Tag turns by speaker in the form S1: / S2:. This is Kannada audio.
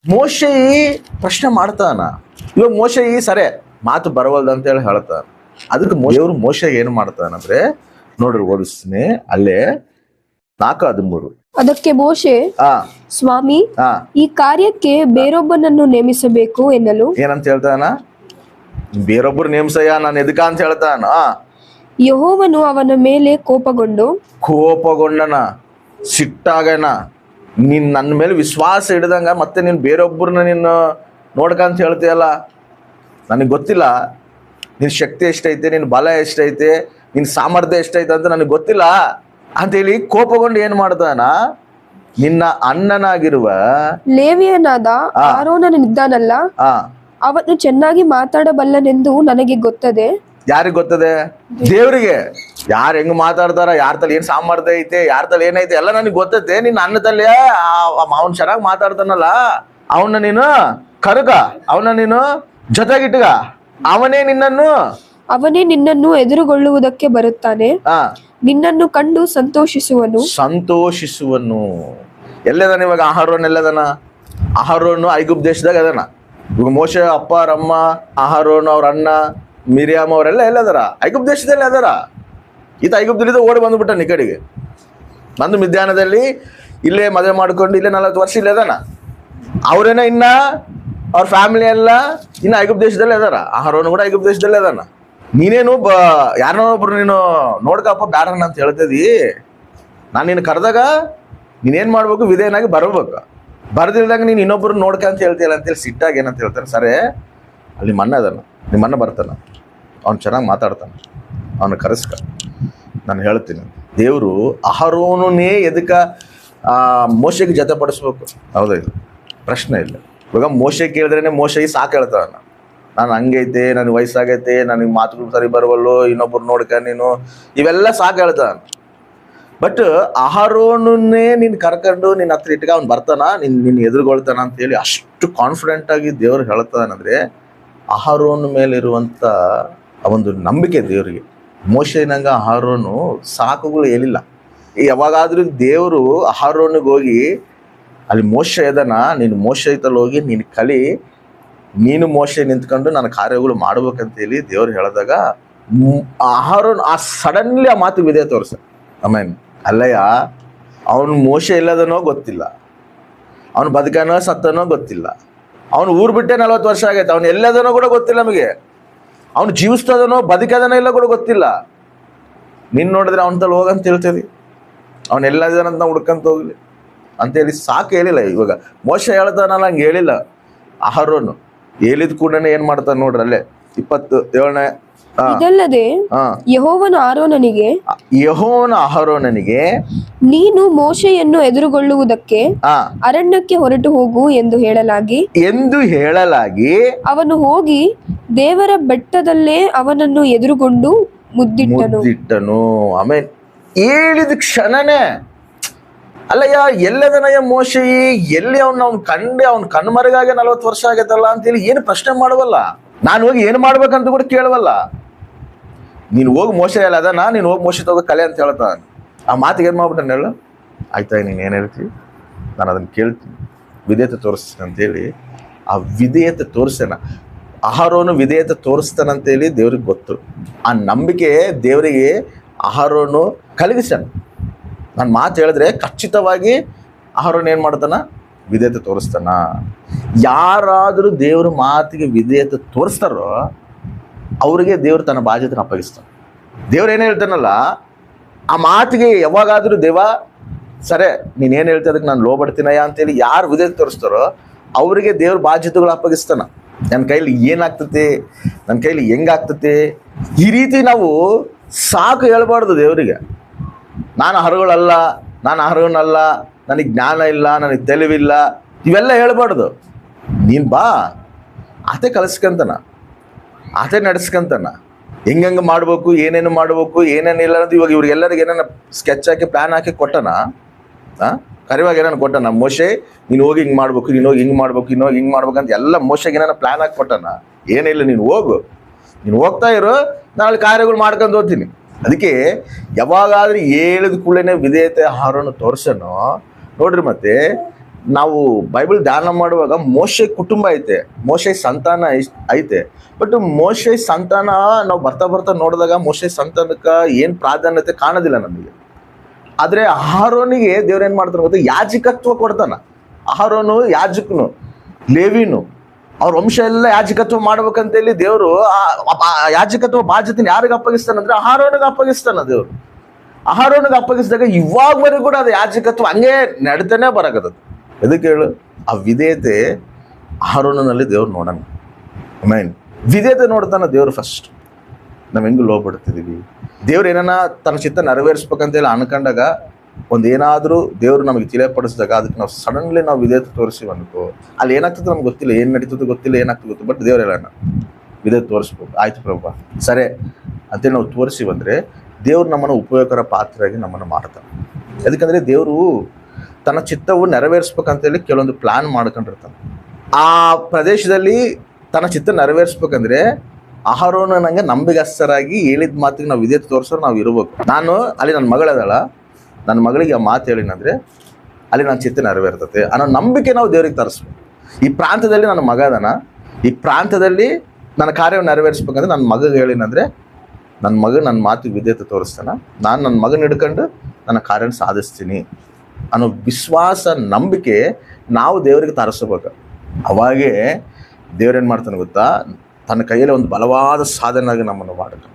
S1: ಮೋಶೆ ಪ್ರಶ್ನೆ ಮಾಡ್ತಾನ. ಇವಾಗ ಮೋಶೆ ಸರಿ ಮಾತು ಬರವಲ್ದು ಅಂತ ಹೇಳಿ ಹೇಳ್ತಾನ. ಅದಕ್ಕೆ ದೇವ್ರು ಮೋಶೆಗೆ ಏನು ಮಾಡ್ತಾನಂದ್ರೆ, ನೋಡ್ರಿ ಓದಿಸ್ತೀನಿ ಅಲ್ಲೇ 4:13.
S2: ಅದಕ್ಕೆ ಮೋಶೆ, ಸ್ವಾಮಿ, ಈ ಕಾರ್ಯಕ್ಕೆ ಬೇರೊಬ್ಬನನ್ನು ನೇಮಿಸಬೇಕು ಎನ್ನಲು.
S1: ಏನಂತ ಹೇಳ್ತಾನ? ಬೇರೊಬ್ಬರು ನೇಮಿಸಯ್ಯ, ನಾನು ಎದಕ ಅಂತ ಹೇಳ್ತಾನ.
S2: ಯೆಹೋವನು ಅವನ ಮೇಲೆ ಕೋಪಗೊಂಡನ,
S1: ಸಿಟ್ಟಾಗನ. ನೀನ್ ನನ್ನ ಮೇಲೆ ವಿಶ್ವಾಸ ಹಿಡ್ದಂಗ ಮತ್ತೆ ನೀನ್ ಬೇರೊಬ್ಬರನ್ನ ನೀನು ನೋಡ್ಕಂತ ಹೇಳ್ತೀಯಲ್ಲ, ನನಗೆ ಗೊತ್ತಿಲ್ಲ ನಿನ್ ಶಕ್ತಿ ಎಷ್ಟೈತೆ, ನಿನ್ ಬಲ ಎಷ್ಟೈತೆ, ನಿನ್ ಸಾಮರ್ಥ್ಯ ಎಷ್ಟೈತೆ ಅಂತ ನನಗೆ ಗೊತ್ತಿಲ್ಲ ಅಂತೇಳಿ ಕೋಪಗೊಂಡು ಏನ್ ಮಾಡ್ತಾನ, ನಿನ್ನ ಅಣ್ಣನಾಗಿರುವ
S2: ಲೇವಿಯನಾದ ಆರೋನನಿದ್ದಾನಲ್ಲ, ಅವನು ಚೆನ್ನಾಗಿ ಮಾತಾಡಬಲ್ಲನೆಂದು ನನಗೆ ಗೊತ್ತದೆ.
S1: ಯಾರಿಗೆ ಗೊತ್ತದೆ? ದೇವ್ರಿಗೆ. ಯಾರು ಹೆಂಗ್ ಮಾತಾಡ್ತಾರ, ಯಾರ ತಲೆ ಏನ್ ಸಾಮರ್ಥ್ಯ ಐತೆ, ಯಾರ ತಲೆ ಏನೈತೆ ಎಲ್ಲ ನನಗೆ ಗೊತ್ತೈತೆ. ನಿನ್ನ ಅಣ್ಣ ತಲೆ ಅವನ್ ಚೆನ್ನಾಗಿ ಮಾತಾಡ್ತಾನಲ್ಲ, ಅವನ್ನ ನೀನು ಕರಗ, ಅವನ ನೀನು ಜೊತೆಗಿಟ್ಗ, ಅವನೇ ನಿನ್ನನ್ನು ಎದುರುಗೊಳ್ಳುವುದಕ್ಕೆ ಬರುತ್ತಾನೆ, ನಿನ್ನನ್ನು ಕಂಡು ಸಂತೋಷಿಸುವನು. ಎಲ್ಲದಾನ ಇವಾಗ? ಅಹರೋನ್ ಎಲ್ಲದಾನ? ಅಹರೋನು ಐಗುಪ್ತ ದೇಶದಾಗ ಅದನ. ಇವಾಗ ಮೋಶೆ ಅಪ್ಪ ರಮ್ಮ, ಅಹರೋನ್ ಅವ್ರ ಅಣ್ಣ ಮಿರಿಯಾಮ್ ಅವರೆಲ್ಲ ಎಲ್ಲದಾರ? ಐಗುಪ್ತ ದೇಶದಲ್ಲಿ ಅದಾರ. ಈತ ಐಗುಪ್ತದಿಂದ ಓಡಿ ಬಂದ್ಬಿಟ್ಟ ಈ ಕಡೆಗೆ. ಬಂದು ಮಧ್ಯಾಹ್ನದಲ್ಲಿ ಇಲ್ಲೇ ಮದುವೆ ಮಾಡ್ಕೊಂಡು ಇಲ್ಲೇ 40 ವರ್ಷ ಇಲ್ಲೇ ಅದಾನ. ಅವ್ರೇನ ಇನ್ನ ಅವ್ರ ಫ್ಯಾಮಿಲಿ ಎಲ್ಲ ಇನ್ನು ಐಗುಪ್ತ ದೇಶದಲ್ಲೇ ಅದಾರ. ಅಹರೋನು ಕೂಡ ಐಗುಪ್ತ ದೇಶದಲ್ಲೇ ಅದಾನ. ನೀನೇನು ಯಾರನ್ನೋ ಒಬ್ರು ನೀನು ನೋಡ್ಕಪ್ಪ ಬ್ಯಾಡಣ್ಣ ಅಂತ ಹೇಳ್ತಿದಿ. ನಾನು ನಿನ್ನ ಕರೆದಾಗ ನೀನೇನ್ ಮಾಡ್ಬೇಕು? ವಿಧೇಯನಾಗಿ ಬರ್ಬೇಕು. ಬರ್ದಿಲ್ದಾಗ ನೀನು ಇನ್ನೊಬ್ರು ನೋಡ್ಕ ಅಂತ ಹೇಳ್ತೀಯಲ್ಲ ಅಂತೇಳಿ ಸಿಟ್ಟಾಗಿ ಏನಂತ ಹೇಳ್ತಾನೆ, ಸರಿ ಅಲ್ಲಿ ಮಣ್ಣ ಅದಾನ, ನಿಮ್ಮ ಅಣ್ಣ ಬರ್ತಾನ, ಅವ್ನು ಚೆನ್ನಾಗಿ ಮಾತಾಡ್ತಾನೆ, ಅವನು ಕರೆಸ್ಕ, ನಾನು ಹೇಳ್ತೀನಿ. ದೇವರು ಅಹರೋನೇ ಎದಕ್ಕ ಮೋಶೆಗೆ ಜೊತೆ ಪಡಿಸ್ಬೇಕು? ಹೌದಾ? ಇದು ಪ್ರಶ್ನೆ ಇಲ್ಲ. ಇವಾಗ ಮೋಶೆ ಕೇಳಿದ್ರೇನೆ ಮೋಶೆ ಸಾಕು ಹೇಳ್ತಾನ, ನಾನು ಹಂಗೈತೆ, ನನಗೆ ವಯಸ್ಸಾಗೈತೆ, ನನಗೆ ಮಾತುಗಳು ಸರಿ ಬರವಲ್ಲು, ಇನ್ನೊಬ್ರು ನೋಡ್ಕ ನೀನು, ಇವೆಲ್ಲ ಸಾಕು ಹೇಳ್ತಾನ. ಬಟ್ ಅಹರೋನೇ ನೀನು ಕರ್ಕೊಂಡು ನಿನ್ನ ಹತ್ರ ಇಟ್ಕ ಅವ್ನು ಬರ್ತಾನ, ನಿನ್ನ ಎದುರುಗೊಳ್ತಾನ ಅಂತೇಳಿ ಅಷ್ಟು ಕಾನ್ಫಿಡೆಂಟ್ ಆಗಿ ದೇವ್ರು ಹೇಳ್ತಾನಂದ್ರೆ ಅಹರೋನ್ ಮೇಲಿರುವಂಥ ಒಂದು ನಂಬಿಕೆ ದೇವರಿಗೆ. ಮೋಶೆನಂಗ ಅಹರೋನು ಸಾಕುಗಳು ಹೇಳಿಲ್ಲ. ಯಾವಾಗಾದ್ರೂ ದೇವರು ಅಹರೋನಿಗೆ ಹೋಗಿ ಅಲ್ಲಿ ಮೋಶೆ ಇದನ, ನೀನು ಮೋಶೆ ಐತಲ್ಲಿ ಹೋಗಿ ನೀನು ಕಲಿ, ನೀನು ಮೋಶೆ ನಿಂತ್ಕೊಂಡು ನನ್ನ ಕಾರ್ಯಗಳು ಮಾಡ್ಬೇಕಂತೇಳಿ ದೇವ್ರು ಹೇಳಿದಾಗ ಅಹರೋನ್ ಸಡನ್ಲಿ ಆ ಮಾತು ವಿಧೇಯ ತೋರಿಸ. ಆಮೇಲೆ ಅಲ್ಲಯ್ಯ, ಅವನು ಮೋಶೆ ಇಲ್ಲದನೋ ಗೊತ್ತಿಲ್ಲ, ಅವನು ಬದುಕನೋ ಸತ್ತನೋ ಗೊತ್ತಿಲ್ಲ, ಅವನು ಊರು ಬಿಟ್ಟೆ 40 ವರ್ಷ ಆಗೈತೆ, ಅವನು ಎಲ್ಲದನೋ ಕೂಡ ಗೊತ್ತಿಲ್ಲ ನಮಗೆ, ಅವನು ಜೀವಿಸ್ತದನೋ ಬದುಕದನೋ ಇಲ್ಲ ಕೂಡ ಗೊತ್ತಿಲ್ಲ. ನೀನು ನೋಡಿದ್ರೆ ಅವನ ತಲೆ ಹೋಗಂತ ಹೇಳ್ತೀವಿ, ಅವನು ಎಲ್ಲದನಂತ ಹುಡ್ಕಂತ ಹೋಗ್ಲಿ ಅಂತೇಳಿ ಸಾಕು ಹೇಳಿಲ್ಲ. ಇವಾಗ ಮೋಶೆ ಹೇಳ್ತಾನಲ್ಲ, ಹಂಗೆ ಹೇಳಿಲ್ಲ. ಅಹರೋನು ಹೇಳಿದ ಕೂಡ ಏನ್ ಮಾಡ್ತಾನೆ ನೋಡ್ರಿ, ಅಲ್ಲೇ 27ನೇ.
S2: ಇದಲ್ಲದೆ ಯೆಹೋವನು
S1: ಅಹರೋನನಿಗೆ,
S2: ನೀನು ಮೋಶೆಯನ್ನು ಎದುರುಗೊಳ್ಳುವುದಕ್ಕೆ ಅರಣ್ಯಕ್ಕೆ ಹೊರಟು ಹೋಗು ಎಂದು ಹೇಳಲಾಗಿ ಅವನು ಹೋಗಿ ದೇವರ ಬೆಟ್ಟದಲ್ಲೇ ಅವನನ್ನು ಎದುರುಗೊಂಡು ಮುದ್ದಿಟ್ಟನು.
S1: ಆಮೇಲೆ ಹೇಳಿದ ಕ್ಷಣನೇ ಅಲ್ಲಯ್ಯ, ಎಲ್ಲದನಯ್ಯ ಮೋಶೆ, ಎಲ್ಲಿ ಅವ್ನು ಕಂಡೆ, ಅವ್ನ ಕಣ್ಮರೆಗಾಗಿ 40 ವರ್ಷ ಆಗೈತಲ್ಲ ಅಂತೇಳಿ ಏನು ಪ್ರಶ್ನೆ ಮಾಡುವಲ್ಲ, ನಾನು ಹೋಗಿ ಏನು ಮಾಡ್ಬೇಕಂತ ಕೂಡ ಕೇಳುವಲ್ಲ. ನೀನು ಹೋಗಿ ಮೋಶೆ ಎಲ್ಲ ಅದನ್ನ, ನೀನು ಹೋಗಿ ಮೋಶೆ ತಗೋ ಕಲೆ ಅಂತ ಹೇಳ್ತಾನೆ. ಆ ಮಾತಿಗೆ ಏನು ಮಾಡ್ಬಿಟ್ಟೆ ಹೇಳ, ಆಯ್ತಾ ನೀನು ಏನು ಹೇಳ್ತೀವಿ, ನಾನು ಅದನ್ನು ಕೇಳ್ತೀನಿ, ವಿಧೇಯತೆ ತೋರಿಸ್ತೀನಿ ಅಂತೇಳಿ ಆ ವಿಧೇಯತೆ ತೋರಿಸ್ತೇನೆ. ಅಹರೋನು ವಿಧೇಯತೆ ತೋರಿಸ್ತಾನಂತೇಳಿ ದೇವ್ರಿಗೆ ಗೊತ್ತು. ಆ ನಂಬಿಕೆ ದೇವರಿಗೆ ಅಹರೋನು ಕಲಗಿಸ್ತಾನೆ. ನಾನು ಮಾತು ಹೇಳಿದ್ರೆ ಖಚಿತವಾಗಿ ಅಹರೋನು ಏನು ಮಾಡ್ತಾನ? ವಿಧೇಯತೆ ತೋರಿಸ್ತಾನ. ಯಾರಾದರೂ ದೇವ್ರ ಮಾತಿಗೆ ವಿಧೇಯತೆ ತೋರಿಸ್ತಾರೋ ಅವ್ರಿಗೆ ದೇವ್ರು ತನ್ನ ಬಾಧ್ಯತೆನ ಅಪ್ಪಗಿಸ್ತಾನೆ. ದೇವ್ರು ಏನು ಹೇಳ್ತಾನಲ್ಲ, ಆ ಮಾತಿಗೆ ಯಾವಾಗಾದರೂ ದೇವ ಸರಿ ನೀನೇನು ಹೇಳ್ತಾ ಅದಕ್ಕೆ ನಾನು ಲೋಬಡ್ತೀನಯ್ಯ ಅಂತೇಳಿ ಯಾರು ವಿಧೇಯತೆ ತೋರಿಸ್ತಾರೋ ಅವರಿಗೆ ದೇವ್ರ ಬಾಧ್ಯತೆಗಳು ಅಪ್ಪಗಿಸ್ತಾನ. ನನ್ನ ಕೈಲಿ ಏನಾಗ್ತತೆ, ನನ್ನ ಕೈಲಿ ಹೆಂಗಾಗ್ತತೆ, ಈ ರೀತಿ ನಾವು ಸಾಕು ಹೇಳ್ಬಾರ್ದು ದೇವರಿಗೆ. ನಾನು ಅಹರೋನಲ್ಲ, ನಾನು ಅಹರೋನಲ್ಲ, ನನಗೆ ಜ್ಞಾನ ಇಲ್ಲ, ನನಗೆ ತಿಳಿವಿಲ್ಲ, ಇವೆಲ್ಲ ಹೇಳ್ಬಾರ್ದು. ನೀನು ಬಾ, ಆತೆ ಕಲಿಸ್ಕಂತಾನ, ಆತೆ ನಡೆಸ್ಕಂತಾನ, ಹೆಂಗೆ ಮಾಡ್ಬೇಕು, ಏನೇನು ಮಾಡ್ಬೇಕು, ಏನೇನಿಲ್ಲ ಅನ್ನೋದು. ಇವಾಗ ಇವ್ರಿಗೆಲ್ಲರಿಗೆ ಏನೇನು ಸ್ಕೆಚ್ ಹಾಕಿ ಪ್ಲ್ಯಾನ್ ಹಾಕಿ ಕೊಟ್ಟನ, ಕರಿವಾಗ ಏನೇನು ಕೊಟ್ಟನ, ಮೋಶೆ ನೀನು ಹೋಗಿ ಹಿಂಗೆ ಮಾಡ್ಬೇಕು, ನೀನು ಹೋಗಿ ಹಿಂಗೆ ಮಾಡ್ಬೇಕು, ನೀನು ಹೋಗಿ ಹಿಂಗೆ ಮಾಡ್ಬೇಕಂತ ಎಲ್ಲ ಮೋಶೆಗೆ ಏನೇನು ಪ್ಲ್ಯಾನ್ ಹಾಕಿ ಕೊಟ್ಟನ. ಏನಿಲ್ಲ, ನೀನು ಹೋಗು, ನೀನು ಹೋಗ್ತಾ ಇರು, ನಾನು ಕಾರ್ಯಗಳು ಮಾಡ್ಕೊಂಡು ಹೋಗ್ತೀನಿ. ಅದಕ್ಕೆ ಯಾವಾಗಾದ್ರೂ ಹೇಳಿದ ಕೂಡಲೇ ವಿಧೇಯತೆ ಅಹರೋನು ತೋರ್ಸನೋ ನೋಡ್ರಿ. ಮತ್ತೆ ನಾವು ಬೈಬಲ್ ಧ್ಯಾನ ಮಾಡುವಾಗ ಮೋಶೆ ಕುಟುಂಬ ಐತೆ, ಮೋಶೆ ಸಂತಾನ ಐತೆ. ಬಟ್ ಮೋಶೆ ಸಂತಾನ ನಾವು ಬರ್ತಾ ಬರ್ತಾ ನೋಡಿದಾಗ ಮೋಶೆ ಸಂತಾನಕ್ಕೆ ಏನು ಪ್ರಾಧಾನ್ಯತೆ ಕಾಣೋದಿಲ್ಲ ನಮಗೆ. ಆದರೆ ಅಹರೋನಿಗೆ ದೇವ್ರು ಏನು ಮಾಡ್ತಾನೆ ಗೊತ್ತಾ, ಯಾಜಕತ್ವ ಕೊಡ್ತಾನ. ಅಹರೋನು ಯಾಜಕನು, ಲೇವಿನು, ಅವ್ರ ವಂಶ ಎಲ್ಲ ಯಾಜಕತ್ವ ಮಾಡ್ಬೇಕಂತೇಳಿ ದೇವರು ಯಾಜಕತ್ವ ಬಾಧ್ಯತೆನ ಯಾರಿಗೆ ಅಪ್ಪಗಿಸ್ತಾನಂದ್ರೆ ಅಹರೋನಿಗೆ ಅಪ್ಪಗಿಸ್ತಾನ ದೇವ್ರು. ಅಹರೋನಿಗೆ ಅಪ್ಪಗಿಸಿದಾಗ ಇವಾಗವರೆಗೂ ಕೂಡ ಅದು ಯಾಜಕತ್ವ ಹಂಗೆ ನಡ್ತಾನೆ ಬರಕತ್ತದು. ಎದಕ್ಕೆ ಹೇಳು, ಆ ವಿಧೇಯತೆ ಅಹರೋನಲ್ಲಿ ದೇವ್ರು ನೋಡೋಣ. ಮೈನ್ ವಿಧೇಯತೆ ನೋಡ್ತಾನ ದೇವ್ರು ಫಸ್ಟ್. ನಾವು ಹೆಂಗೆ ಲೋಪಡ್ತಿದ್ದೀವಿ, ದೇವ್ರು ಏನಾನ ತನ್ನ ಚಿತ್ತ ನೆರವೇರಿಸ್ಬೇಕಂತೇಳಿ ಅನ್ಕೊಂಡಾಗ, ಒಂದೇನಾದರೂ ದೇವರು ನಮಗೆ ತಿಳಿಯಪಡಿಸಿದಾಗ ಅದಕ್ಕೆ ನಾವು ಸಡನ್ಲಿ ನಾವು ವಿಧೇಯತೆ ತೋರಿಸಿವಿ ಅನ್ಕೋ, ಅಲ್ಲಿ ಏನಾಗ್ತದೆ ನಮ್ಗೆ ಗೊತ್ತಿಲ್ಲ, ಏನು ನಡೀತದೆ ಗೊತ್ತಿಲ್ಲ, ಏನಾಗ್ತದೆ ಗೊತ್ತು. ಬಟ್ ದೇವ್ರು ಹೇಳೋಣ ವಿಧೇಯತೆ ತೋರಿಸ್ಬೇಕು, ಆಯ್ತು ಪ್ರಭು ಸರಿ ಅಂತೇಳಿ ನಾವು ತೋರಿಸಿ ಬಂದರೆ ದೇವ್ರು ನಮ್ಮನ್ನು ಉಪಯೋಗಕರ ಪಾತ್ರರಾಗಿ ನಮ್ಮನ್ನು ಮಾಡ್ತಾನೆ. ಯಾಕಂದರೆ ದೇವರು ತನ್ನ ಚಿತ್ತವು ನೆರವೇರಿಸ್ಬೇಕಂತೇಳಿ ಕೆಲವೊಂದು ಪ್ಲ್ಯಾನ್ ಮಾಡ್ಕೊಂಡಿರ್ತಾನೆ. ಆ ಪ್ರದೇಶದಲ್ಲಿ ತನ್ನ ಚಿತ್ತ ನೆರವೇರಿಸ್ಬೇಕಂದ್ರೆ ಅಹರೋನ ನಂಗೆ ನಂಬಿಗಸ್ತರಾಗಿ ಹೇಳಿದ ಮಾತಿಗೆ ನಾವು ವಿಧೇಯತೆ ತೋರಿಸೋರು ನಾವು ಇರಬೇಕು. ನಾನು ಅಲ್ಲಿ ನನ್ನ ಮಗಳದಳ, ನನ್ನ ಮಗಳಿಗೆ ಆ ಮಾತು ಹೇಳಿನಂದರೆ ಅಲ್ಲಿ ನನ್ನ ಚಿತ್ತ ನೆರವೇರ್ತತೆ ಅನ್ನೋ ನಂಬಿಕೆ ನಾವು ದೇವ್ರಿಗೆ ತರಿಸ್ಬೇಕು. ಈ ಪ್ರಾಂತದಲ್ಲಿ ನನ್ನ ಮಗ ಅದನ, ಈ ಪ್ರಾಂತದಲ್ಲಿ ನನ್ನ ಕಾರ್ಯವನ್ನು ನೆರವೇರಿಸ್ಬೇಕಂದ್ರೆ ನನ್ನ ಮಗಗೆ ಹೇಳಿನಂದರೆ ನನ್ನ ಮಗ ನನ್ನ ಮಾತಿಗೆ ವಿಧೇಯತೆ ತೋರಿಸ್ತಾನೆ, ನಾನು ನನ್ನ ಮಗನ ಹಿಡ್ಕೊಂಡು ನನ್ನ ಕಾರ್ಯನ ಸಾಧಿಸ್ತೀನಿ ಅನ್ನೋ ವಿಶ್ವಾಸ, ನಂಬಿಕೆ ನಾವು ದೇವರಿಗೆ ತರಿಸ್ಬೇಕು. ಅವಾಗೇ ದೇವ್ರೇನು ಮಾಡ್ತಾನೆ ಗೊತ್ತಾ, ತನ್ನ ಕೈಯಲ್ಲಿ ಒಂದು ಬಲವಾದ ಸಾಧನೆಯಾಗಿ ನಮ್ಮನ್ನು ಮಾಡ್ತಾನೆ.